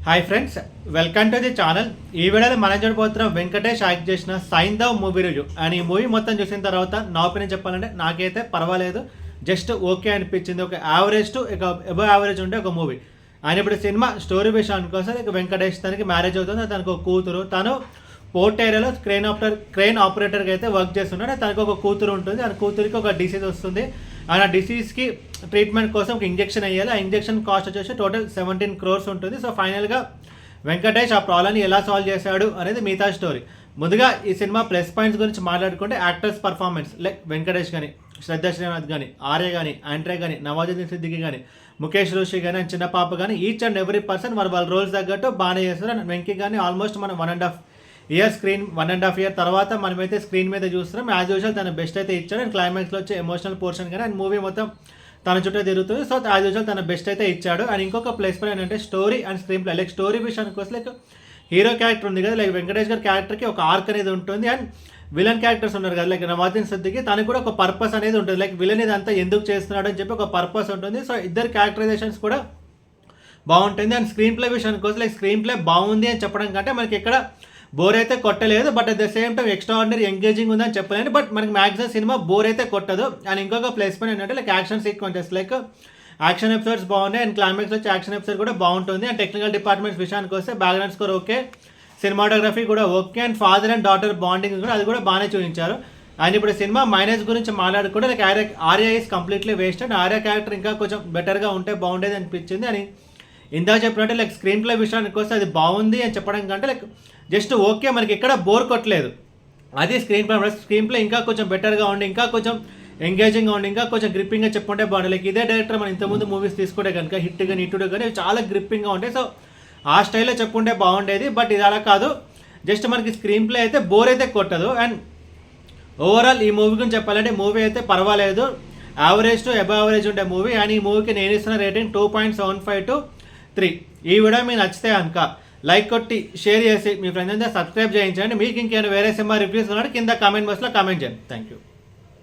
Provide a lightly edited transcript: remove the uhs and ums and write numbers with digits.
Hi friends, welcome to the channel. ఈ వీడియోలో మనం చూడబోతున్నాం వెంకటేష్ యాక్ట్ చేసిన సైంధవ్ మూవీ రివ్యూ. అండ్ ఈ మూవీ మొత్తం చూసిన తర్వాత నా ఒపీనియన్ చెప్పాలంటే నాకైతే పర్వాలేదు, జస్ట్ ఓకే అనిపించింది. ఒక యావరేజ్ టు ఇక అబవ్ యావరేజ్ ఉంటే ఒక మూవీ. అండ్ ఇప్పుడు సినిమా స్టోరీ విషయానికి వస్తే ఇక వెంకటేష్ తనకి మ్యారేజ్ అవుతుంది, తనకు ఒక కూతురు, తను పోర్ట్ ఏరియాలో క్రెయిన్ ఆపరేటర్గా అయితే వర్క్ చేస్తున్నాడు. తనకు ఒక కూతురు ఉంటుంది, ఆ కూతురికి ఒక డిసీజ్ వస్తుంది. అండ్ ఆ డిసీజ్కి ట్రీట్మెంట్ కోసం ఒక ఇంజెక్షన్ వేయాలి. ఆ ఇంజెక్షన్ కాస్ట్ వచ్చేసి టోటల్ 17 crores ఉంటుంది. సో ఫైనల్గా వెంకటేష్ ఆ ప్రాబ్లమ్ని ఎలా సాల్వ్ చేశాడు అనేది మిగతా స్టోరీ. ముందుగా ఈ సినిమా ప్లస్ పాయింట్స్ గురించి మాట్లాడుకుంటే యాక్టర్స్ పర్ఫార్మెన్స్, లైక్ వెంకటేష్ కానీ, శ్రద్ధా శ్రీనాథ్ కానీ, ఆర్య కానీ, ఆంట్రే కానీ, నవాజుద్దీన్ సిద్దికి కానీ, ముఖేష్ రోషి కానీ, అండ్ చిన్న పాప కానీ, ఈచ్ అండ్ ఎవ్రీ పర్సన్ వాళ్ళ రోల్స్ తగ్గట్టు బాగానే చేస్తారు. అండ్ వెంకీ కానీ ఆల్మోస్ట్ మనం 1.5 year తర్వాత మనమైతే స్క్రీన్ మీద చూస్తున్నాం. యాజ్ యూజువల్ తన బెస్ట్ అయితే ఇచ్చాడు. అండ్ క్లైమాక్స్లో వచ్చే ఎమోషనల్ పోర్షన్ కానీ అండ్ మూవీ మొత్తం తన చుట్టూ తిరుగుతుంది. సో యాజ్ యూజువల్ తన బెస్ట్ అయితే ఇచ్చాడు. అండ్ ఇంకొక ప్లస్ పాయింట్ ఏంటంటే story and screen play. Like story విషయానికి వస్తే లైక్ హీరో క్యారెక్టర్ ఉంది కదా, లైక్ వెంకటేష్ గారి క్యారెక్టర్కి ఒక ఆర్క్ అనేది ఉంటుంది. అండ్ విలన్ క్యారెక్టర్స్ ఉన్నారు కదా, లైక్ నవాజుద్దీన్ సిద్దికి, తనకు కూడా ఒక పర్పస్ అనేది ఉంటుంది. లైక్ విలన్ ఇదంతా ఎందుకు చేస్తున్నాడు అని చెప్పి ఒక పర్పస్ ఉంటుంది. సో ఇద్దరు క్యారెక్టరైజేషన్స్ కూడా బాగుంటుంది. అండ్ స్క్రీన్ ప్లే విషయానికి వస్తే లైక్ స్క్రీన్ ప్లే బాగుంది అని చెప్పడం కంటే మనకి ఎక్కడ బోర్ అయితే కొట్టలేదు, but at the same time extraordinary engaging ఉందని చెప్పలేను. బట్ మనకి మ్యాక్సిమం సినిమా బోర్ అయితే కొట్టదు. అండ్ ఇంకొక ప్లేస్ పాయింట్ ఏంటంటే like action sequences, like action episodes బాగున్నాయి. అండ్ క్లైమాక్స్ వచ్చి యాక్షన్ ఎపిసోడ్ కూడా బాగుంటుంది. అండ్ టెక్నికల్ డిపార్ట్మెంట్స్ విషయానికి వస్తే బ్యాక్గ్రౌండ్ స్కోర్ ఓకే, సినిమాటోగ్రఫీ కూడా okay, and father and daughter bonding కూడా అది కూడా బాగానే చూపించారు. అండ్ ఇప్పుడు సినిమా మైనస్ గురించి మాట్లాడుకుంటే like Arya is completely waste. And Arya character ఇంకా కొంచెం బెటర్గా ఉంటే బాగుండేది అనిపించింది. అని ఇందాక చెప్పినట్టే లైక్ స్క్రీన్ ప్లే విషయానికి వస్తే అది బాగుంది అని చెప్పడం కంటే లైక్ జస్ట్ ఓకే, మనకి ఎక్కడ బోర్ కొట్టలేదు. అది స్క్రీన్ ప్లే ఇంకా కొంచెం బెటర్గా ఉండి, ఇంకా కొంచెం ఎంగేజింగ్గా ఉండి, ఇంకా కొంచెం గ్రిప్పింగ్గా చెప్పుకుంటే బాగుంది. లైక్ ఇదే డైరెక్టర్ మనం ఇంతకుముందు మూవీస్ తీసుకుంటే కనుక హిట్ కానీ ఇటు కానీ చాలా గ్రిప్పింగ్గా ఉంటాయి. సో ఆ స్టైల్లో చెప్పుకుంటే బాగుండేది. బట్ ఇది అలా కాదు, జస్ట్ మనకి స్క్రీన్ ప్లే అయితే బోర్ అయితే కొట్టదు. అండ్ ఓవరాల్ ఈ మూవీ గురించి చెప్పాలంటే మూవీ అయితే పర్వాలేదు, యావరేజ్ టు అబవ్ యావరేజ్ ఉండే మూవీ. అండ్ ఈ మూవీకి నేను ఇస్తున్న రేటింగ్ 2.75 to 3. ఈ వీడియో మీకు నచ్చితే కనుక లైక్ కొట్టి షేర్ చేసి మీ ఫ్రెండ్స్ అంతా సబ్స్క్రైబ్ చేయించండి. మీకు ఇంకేమైనా వేరే సినిమా రివ్యూస్ ఉన్నాడు కింద కామెంట్ బాక్స్లో కామెంట్ చేయండి. Thank you.